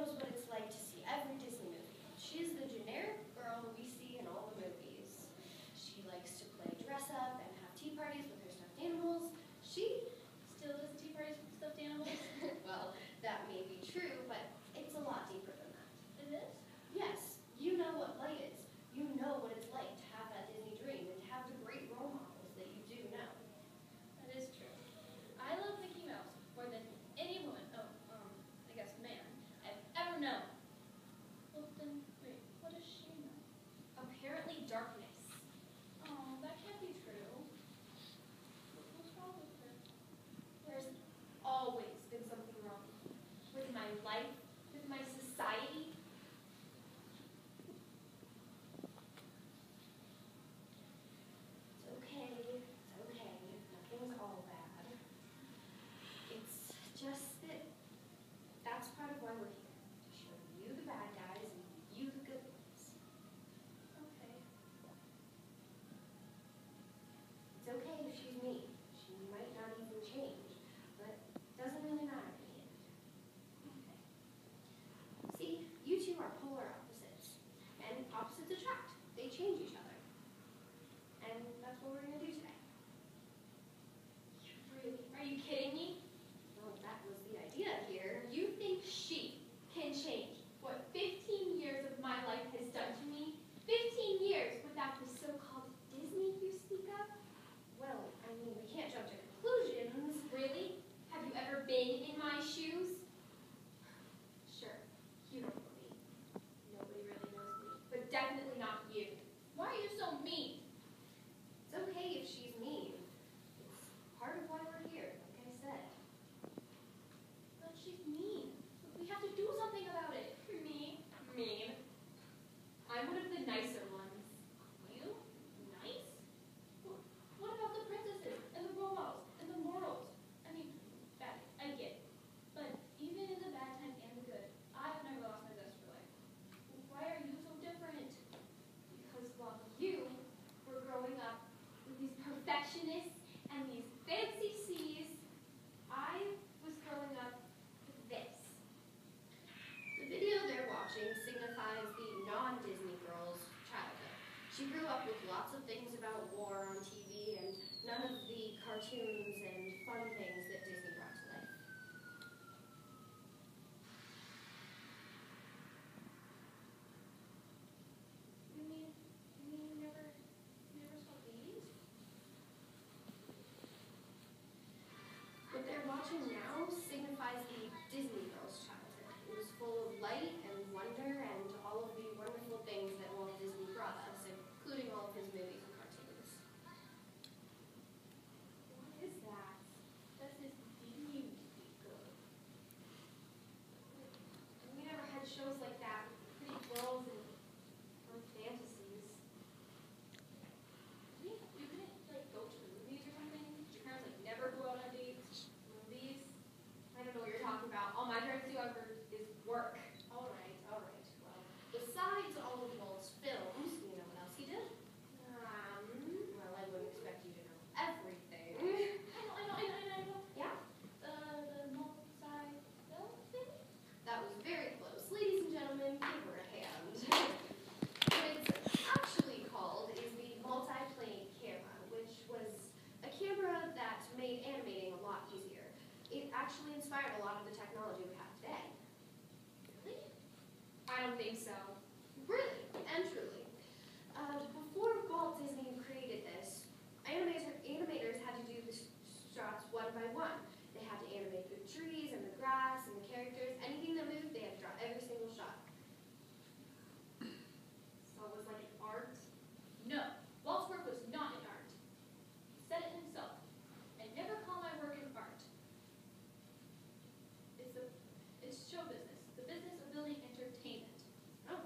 knows what it's like to see every Disney movie. She's the generic girl we see in all the movies. She likes to play dress up and have tea parties with her stuffed animals. She still does tea parties with stuffed animals? well, that may be true, but it's a lot deeper than that. It is? Yes, you know what play is. You know what it's like to have that Disney dream and to have the great role models that you do know. That is true. I love Mickey Mouse more than any woman, I guess man, I've ever known. Well then, wait, what does she know? Apparently darkness. Oh, that can't be true. What's wrong with her? There's always been something wrong with my life, with my society. It's okay, nothing's all bad. It's just that that's part of why we're here, to show you the bad guys and you the good ones. Okay. It's okay if she's mean. She might not even change, but it doesn't really matter in the end. Okay. See, you two are polar opposites, and opposites attract. They change each other. And that's what we're going to do today. Really? Are you kidding me? Well, that was the idea here. You think she can change what 15 years of my life has done to me? 15 years without the so-called Disney you speak of? Well, I mean, we can't jump to conclusions. Really? Have you ever been in my shoes? Sure, you don't know me. Nobody really knows me. But definitely not you. Why are you so mean? It's okay if she's mean. It's part of why we're here, like I said. But she's mean. We have to do something about it. Me? Mean? I'm one of the nicer ones. You? Nice? What about the princesses and the role models and the morals? I mean, bad, I get it. But even in the bad times and the good, I've never lost my zest for life. Why are you so different? Because while you were growing up with these perfectionists and these fancy C's, I was growing up with this. The video they're watching signifies the non-Disney girl's childhood. She grew up with lots of things about war on TV and none of the cartoons and fun things that Disney brought to life. You mean you never saw babies? What they're watching now signifies the Disney girl's childhood. It was full of light and wonder and all of the wonderful things that Walt Disney brought us, including all of his movies and cartoons. What is that? That's his Disney speaker. We never had shows like that with pretty girls and fun fantasies. You couldn't like go to the movies or something? Your parents like never go out on dates? Movies? I don't know what you're talking about. All my parents do ever is work. All right. Well, besides all of Walt's films, you know what else he did? Well, I wouldn't expect you to know everything. I know. Yeah? The multi-film thing? That was very close. Ladies and gentlemen, give her a hand. What it's actually called is the multi-plane camera, which was a camera that made animating a lot easier. It actually inspired a lot of the technology we have today. Really? I don't think so. Really and truly. Before Walt Disney created this, animators had to do the shots one by one. They had to animate the trees and the grass and the characters. Anything that moved, they had to draw every single shot. So it was like an art. No. Walt's work was not an art. He said it himself. I never call my work an art. It's show business. The business of building entertainment. Oh,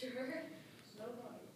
Sure. Snow White.